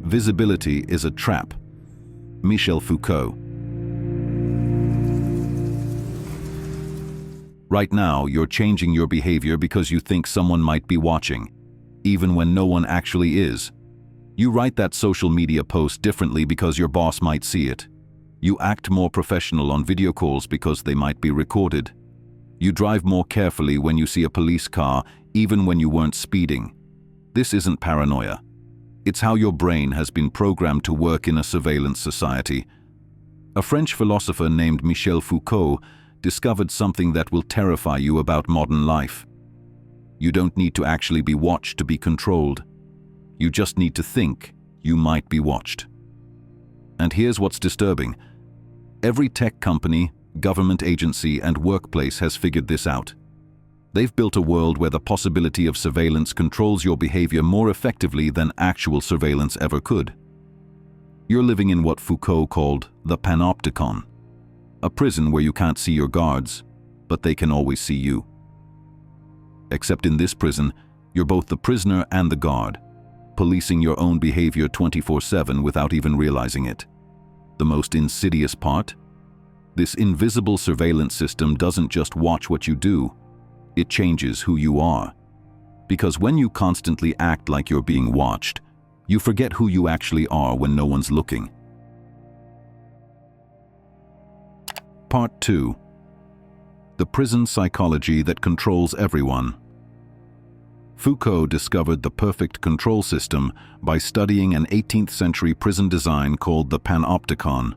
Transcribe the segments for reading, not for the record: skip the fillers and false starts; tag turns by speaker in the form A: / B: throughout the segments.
A: Visibility is a trap. Michel Foucault. Right now, you're changing your behavior because you think someone might be watching, even when no one actually is. You write that social media post differently because your boss might see it. You act more professional on video calls because they might be recorded. You drive more carefully when you see a police car, even when you weren't speeding. This isn't paranoia. It's how your brain has been programmed to work in a surveillance society. A French philosopher named Michel Foucault discovered something that will terrify you about modern life. You don't need to actually be watched to be controlled. You just need to think you might be watched. And here's what's disturbing. Every tech company, government agency, and workplace has figured this out. They've built a world where the possibility of surveillance controls your behavior more effectively than actual surveillance ever could. You're living in what Foucault called the Panopticon, a prison where you can't see your guards, but they can always see you. Except in this prison, you're both the prisoner and the guard, policing your own behavior 24/7 without even realizing it. The most insidious part? This invisible surveillance system doesn't just watch what you do, it changes who you are. Because when you constantly act like you're being watched, you forget who you actually are when no one's looking. Part 2. The prison psychology that controls everyone. Foucault discovered the perfect control system by studying an 18th century prison design called the Panopticon.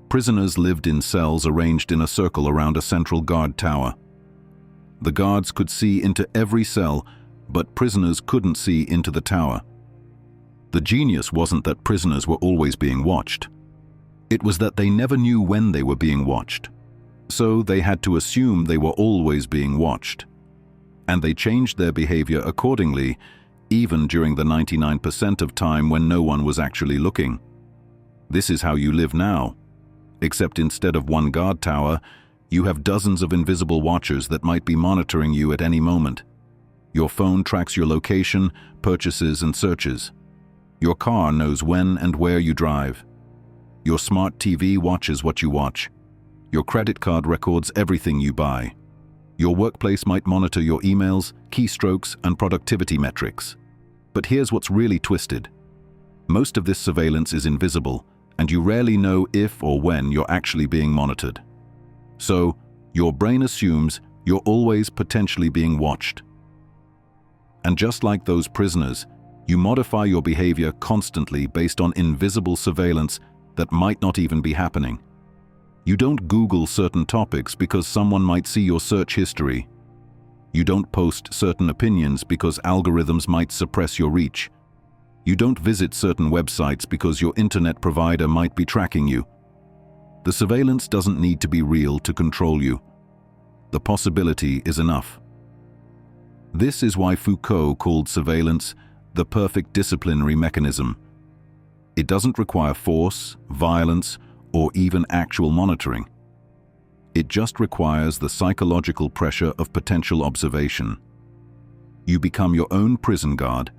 A: Prisoners lived in cells arranged in a circle around a central guard tower. The guards could see into every cell, but prisoners couldn't see into the tower. The genius wasn't that prisoners were always being watched. It was that they never knew when they were being watched. So they had to assume they were always being watched. And they changed their behavior accordingly, even during the 99% of time when no one was actually looking. This is how you live now. Except instead of one guard tower, you have dozens of invisible watchers that might be monitoring you at any moment. Your phone tracks your location, purchases, and searches. Your car knows when and where you drive. Your smart TV watches what you watch. Your credit card records everything you buy. Your workplace might monitor your emails, keystrokes, and productivity metrics. But here's what's really twisted. Most of this surveillance is invisible, and you rarely know if or when you're actually being monitored. So, your brain assumes you're always potentially being watched. And just like those prisoners, you modify your behavior constantly based on invisible surveillance that might not even be happening. You don't Google certain topics because someone might see your search history. You don't post certain opinions because algorithms might suppress your reach. You don't visit certain websites because your internet provider might be tracking you. The surveillance doesn't need to be real to control you. The possibility is enough. This is why Foucault called surveillance the perfect disciplinary mechanism. It doesn't require force, violence, or even actual monitoring. It just requires the psychological pressure of potential observation. You become your own prison guard,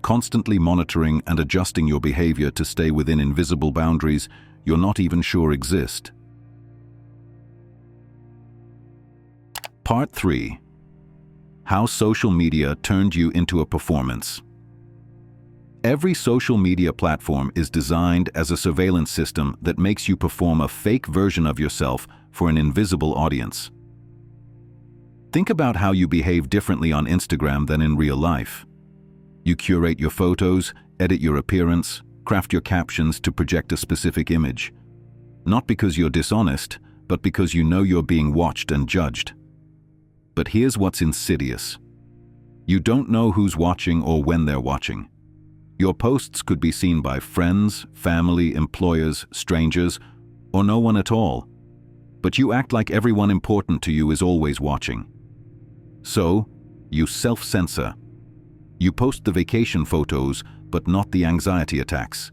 A: constantly monitoring and adjusting your behavior to stay within invisible boundaries you're not even sure exist. Part 3. How social media turned you into a performance. Every social media platform is designed as a surveillance system that makes you perform a fake version of yourself for an invisible audience. Think about how you behave differently on Instagram than in real life. You curate your photos, edit your appearance, craft your captions to project a specific image. Not because you're dishonest, but because you know you're being watched and judged. But here's what's insidious. You don't know who's watching or when they're watching. Your posts could be seen by friends, family, employers, strangers, or no one at all. But you act like everyone important to you is always watching. So, you self-censor. You post the vacation photos, but not the anxiety attacks.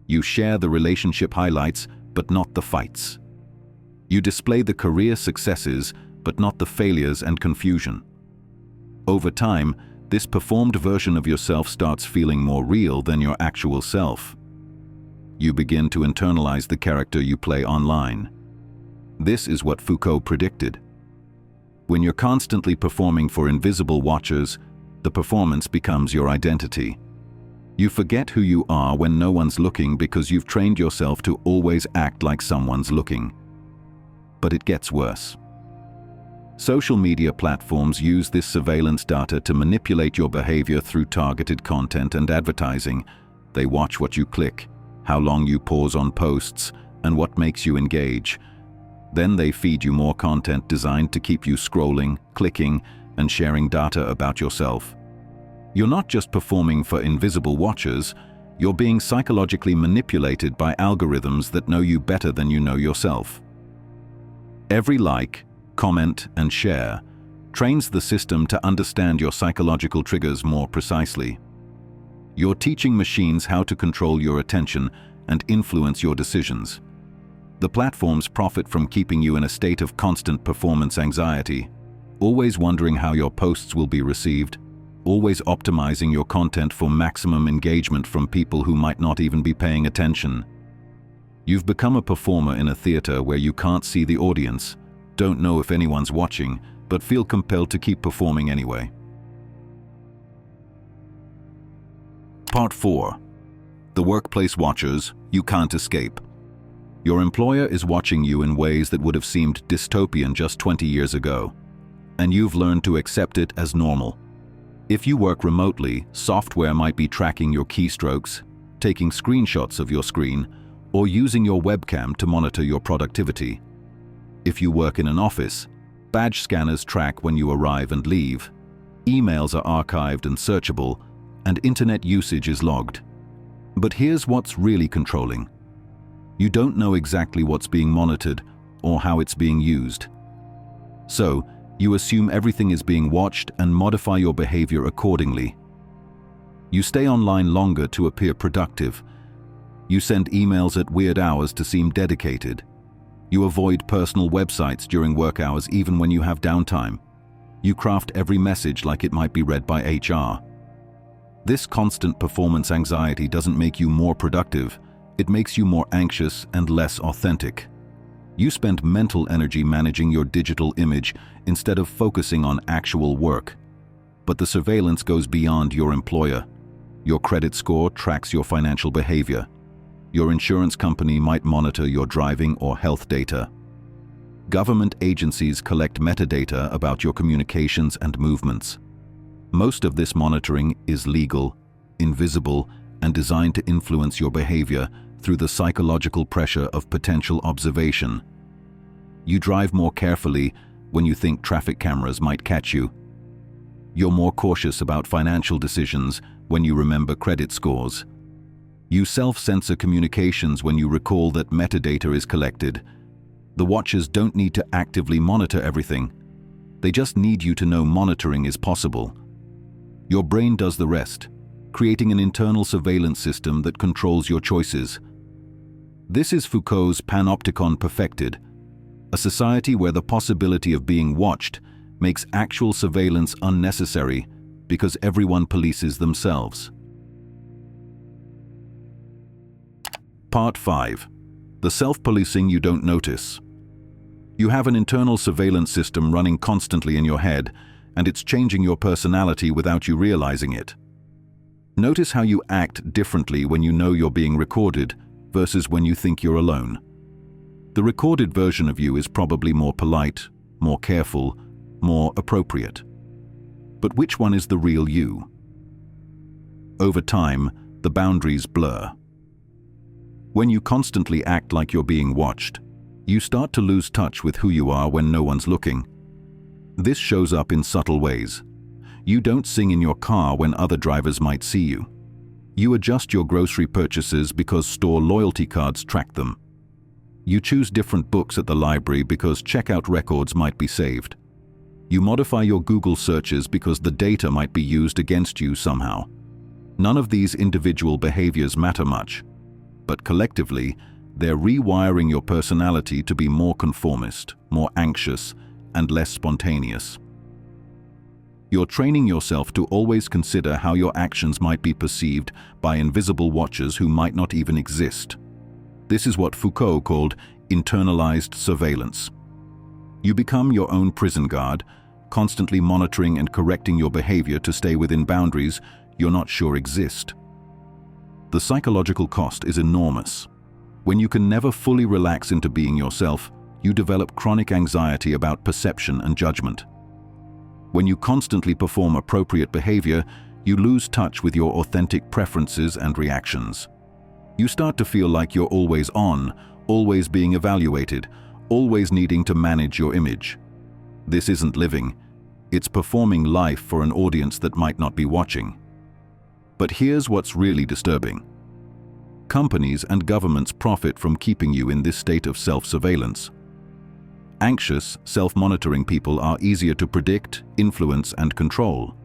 A: You share the relationship highlights, but not the fights. You display the career successes, but not the failures and confusion. Over time, This performed version of yourself starts feeling more real than your actual self. You begin to internalize the character you play online. This is what Foucault predicted. When you're constantly performing for invisible watchers, the performance becomes your identity. You forget who you are when no one's looking because you've trained yourself to always act like someone's looking. But it gets worse. Social media platforms use this surveillance data to manipulate your behavior through targeted content and advertising. They watch what you click, how long you pause on posts, and what makes you engage. Then they feed you more content designed to keep you scrolling, clicking, and sharing data about yourself. You're not just performing for invisible watchers, you're being psychologically manipulated by algorithms that know you better than you know yourself. Every like, comment, and share trains the system to understand your psychological triggers more precisely. You're teaching machines how to control your attention and influence your decisions. The platforms profit from keeping you in a state of constant performance anxiety, always wondering how your posts will be received, always optimizing your content for maximum engagement from people who might not even be paying attention. You've become a performer in a theater where you can't see the audience, don't know if anyone's watching, but feel compelled to keep performing anyway. Part 4. The workplace watchers you can't escape. Your employer is watching you in ways that would have seemed dystopian just 20 years ago, and you've learned to accept it as normal. If you work remotely, software might be tracking your keystrokes, taking screenshots of your screen, or using your webcam to monitor your productivity. If you work in an office, badge scanners track when you arrive and leave, emails are archived and searchable, and internet usage is logged. But here's what's really controlling. You don't know exactly what's being monitored or how it's being used. So, you assume everything is being watched and modify your behavior accordingly. You stay online longer to appear productive. You send emails at weird hours to seem dedicated. You avoid personal websites during work hours even when you have downtime. You craft every message like it might be read by HR. This constant performance anxiety doesn't make you more productive, it makes you more anxious and less authentic. You spend mental energy managing your digital image instead of focusing on actual work. But the surveillance goes beyond your employer. Your credit score tracks your financial behavior. Your insurance company might monitor your driving or health data. Government agencies collect metadata about your communications and movements. Most of this monitoring is legal, invisible, and designed to influence your behavior through the psychological pressure of potential observation. You drive more carefully when you think traffic cameras might catch you. You're more cautious about financial decisions when you remember credit scores. You self-censor communications when you recall that metadata is collected. The watchers don't need to actively monitor everything. They just need you to know monitoring is possible. Your brain does the rest, creating an internal surveillance system that controls your choices. This is Foucault's Panopticon perfected, a society where the possibility of being watched makes actual surveillance unnecessary because everyone polices themselves. Part 5. The self-policing you don't notice. You have an internal surveillance system running constantly in your head, and it's changing your personality without you realizing it. Notice how you act differently when you know you're being recorded versus when you think you're alone. The recorded version of you is probably more polite, more careful, more appropriate. But which one is the real you? Over time, the boundaries blur. When you constantly act like you're being watched, you start to lose touch with who you are when no one's looking. This shows up in subtle ways. You don't sing in your car when other drivers might see you. You adjust your grocery purchases because store loyalty cards track them. You choose different books at the library because checkout records might be saved. You modify your Google searches because the data might be used against you somehow. None of these individual behaviors matter much, but collectively, they're rewiring your personality to be more conformist, more anxious, and less spontaneous. You're training yourself to always consider how your actions might be perceived by invisible watchers who might not even exist. This is what Foucault called internalized surveillance. You become your own prison guard, constantly monitoring and correcting your behavior to stay within boundaries you're not sure exist. The psychological cost is enormous. When you can never fully relax into being yourself, you develop chronic anxiety about perception and judgment. When you constantly perform appropriate behavior, you lose touch with your authentic preferences and reactions. You start to feel like you're always on, always being evaluated, always needing to manage your image. This isn't living. It's performing life for an audience that might not be watching. But here's what's really disturbing. Companies and governments profit from keeping you in this state of self-surveillance. Anxious, self-monitoring people are easier to predict, influence, and control.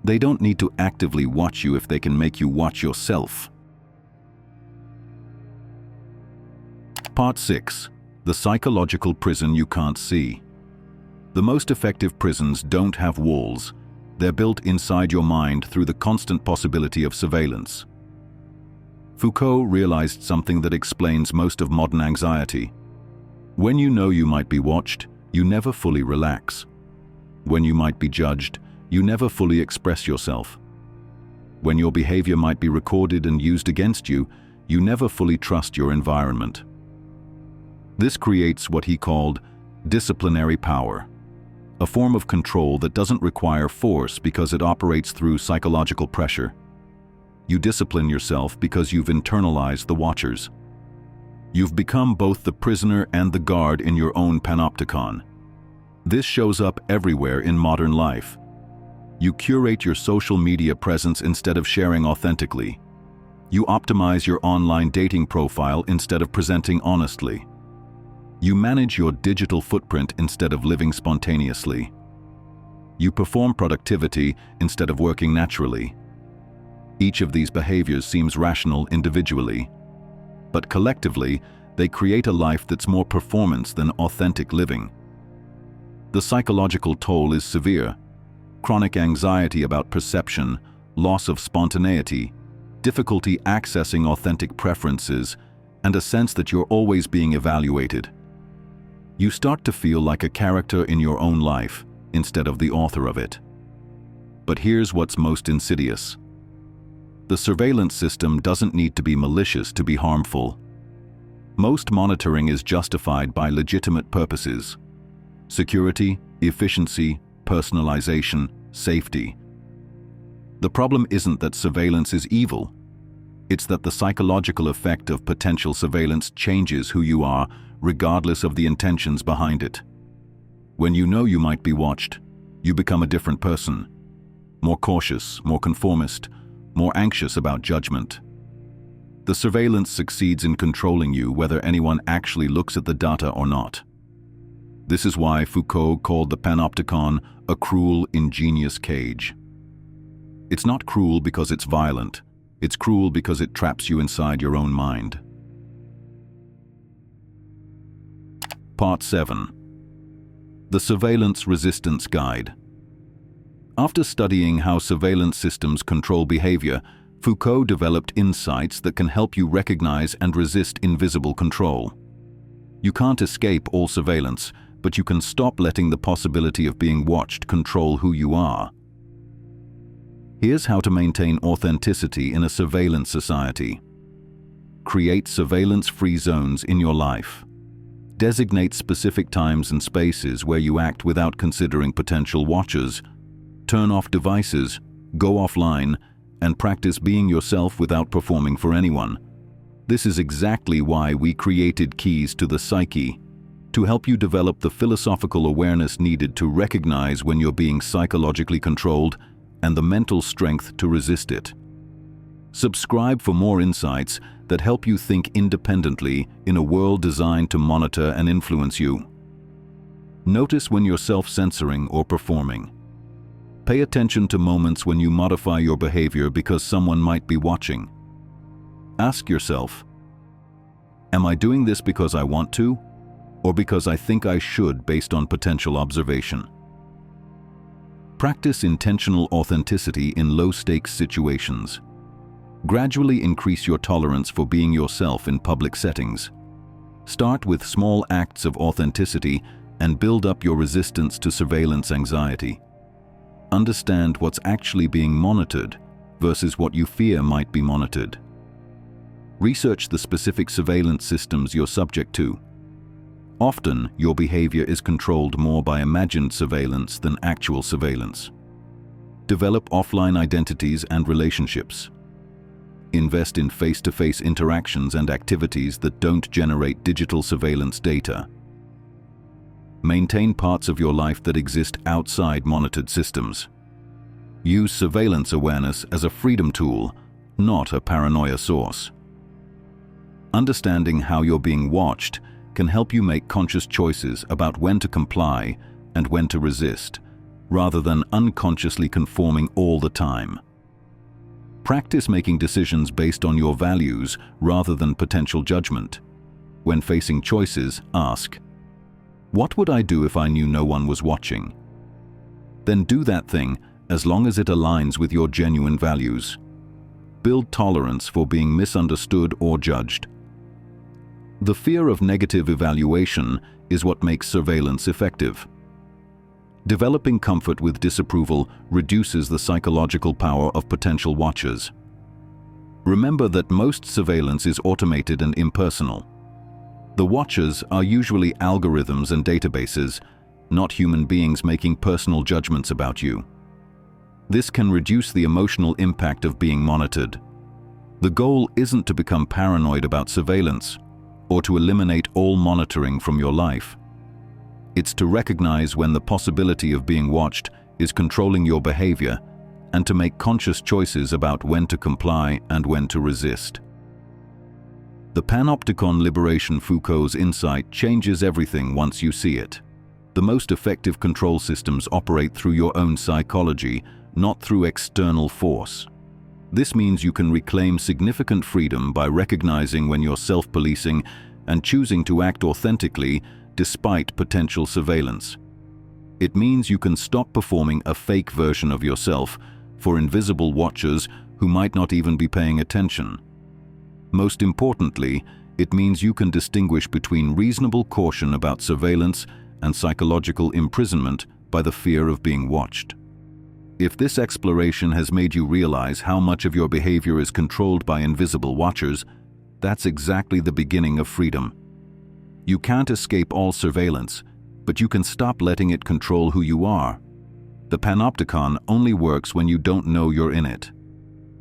A: They don't need to actively watch you if they can make you watch yourself. Part 6. The psychological prison you can't see. The most effective prisons don't have walls. They're built inside your mind through the constant possibility of surveillance. Foucault realized something that explains most of modern anxiety. When you know you might be watched, you never fully relax. When you might be judged, you never fully express yourself. When your behavior might be recorded and used against you, you never fully trust your environment. This creates what he called disciplinary power, a form of control that doesn't require force because it operates through psychological pressure. You discipline yourself because you've internalized the watchers. You've become both the prisoner and the guard in your own Panopticon. This shows up everywhere in modern life. You curate your social media presence instead of sharing authentically. You optimize your online dating profile instead of presenting honestly. You manage your digital footprint instead of living spontaneously. You perform productivity instead of working naturally. Each of these behaviors seems rational individually, but collectively, they create a life that's more performance than authentic living. The psychological toll is severe. Chronic anxiety about perception, loss of spontaneity, difficulty accessing authentic preferences, and a sense that you're always being evaluated. You start to feel like a character in your own life instead of the author of it. But here's what's most insidious. The surveillance system doesn't need to be malicious to be harmful. Most monitoring is justified by legitimate purposes: security, efficiency, personalization, safety. The problem isn't that surveillance is evil. It's that the psychological effect of potential surveillance changes who you are, regardless of the intentions behind it. When you know you might be watched, you become a different person. More cautious, more conformist, more anxious about judgment. The surveillance succeeds in controlling you whether anyone actually looks at the data or not. This is why Foucault called the Panopticon a cruel, ingenious cage. It's not cruel because it's violent. It's cruel because it traps you inside your own mind. Part 7. The Surveillance Resistance Guide. After studying how surveillance systems control behavior, Foucault developed insights that can help you recognize and resist invisible control. You can't escape all surveillance, but you can stop letting the possibility of being watched control who you are. Here's how to maintain authenticity in a surveillance society. Create surveillance-free zones in your life. Designate specific times and spaces where you act without considering potential watchers. Turn off devices, go offline, and practice being yourself without performing for anyone. This is exactly why we created Keys to the Psyche, to help you develop the philosophical awareness needed to recognize when you're being psychologically controlled and the mental strength to resist it. Subscribe for more insights that help you think independently in a world designed to monitor and influence you. Notice when you're self-censoring or performing. Pay attention to moments when you modify your behavior because someone might be watching. Ask yourself, am I doing this because I want to, or because I think I should based on potential observation? Practice intentional authenticity in low-stakes situations. Gradually increase your tolerance for being yourself in public settings. Start with small acts of authenticity and build up your resistance to surveillance anxiety. Understand what's actually being monitored versus what you fear might be monitored. Research the specific surveillance systems you're subject to. Often, your behavior is controlled more by imagined surveillance than actual surveillance. Develop offline identities and relationships. Invest in face-to-face interactions and activities that don't generate digital surveillance data. Maintain parts of your life that exist outside monitored systems. Use surveillance awareness as a freedom tool, not a paranoia source. Understanding how you're being watched can help you make conscious choices about when to comply and when to resist, rather than unconsciously conforming all the time. Practice making decisions based on your values rather than potential judgment. When facing choices, ask, "What would I do if I knew no one was watching?" Then do that thing as long as it aligns with your genuine values. Build tolerance for being misunderstood or judged. The fear of negative evaluation is what makes surveillance effective. Developing comfort with disapproval reduces the psychological power of potential watchers. Remember that most surveillance is automated and impersonal. The watchers are usually algorithms and databases, not human beings making personal judgments about you. This can reduce the emotional impact of being monitored. The goal isn't to become paranoid about surveillance, or to eliminate all monitoring from your life. It's to recognize when the possibility of being watched is controlling your behavior and to make conscious choices about when to comply and when to resist. The Panopticon liberation Foucault's insight changes everything once you see it. The most effective control systems operate through your own psychology, not through external force. This means you can reclaim significant freedom by recognizing when you're self-policing and choosing to act authentically despite potential surveillance. It means you can stop performing a fake version of yourself for invisible watchers who might not even be paying attention. Most importantly, it means you can distinguish between reasonable caution about surveillance and psychological imprisonment by the fear of being watched. If this exploration has made you realize how much of your behavior is controlled by invisible watchers, that's exactly the beginning of freedom. You can't escape all surveillance, but you can stop letting it control who you are. The Panopticon only works when you don't know you're in it.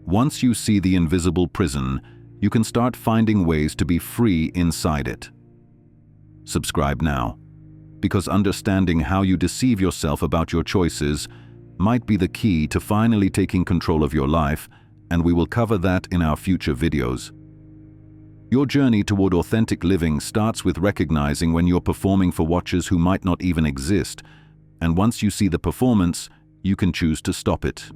A: Once you see the invisible prison, you can start finding ways to be free inside it. Subscribe now, because understanding how you deceive yourself about your choices might be the key to finally taking control of your life, and we will cover that in our future videos. Your journey toward authentic living starts with recognizing when you're performing for watchers who might not even exist, and once you see the performance, you can choose to stop it.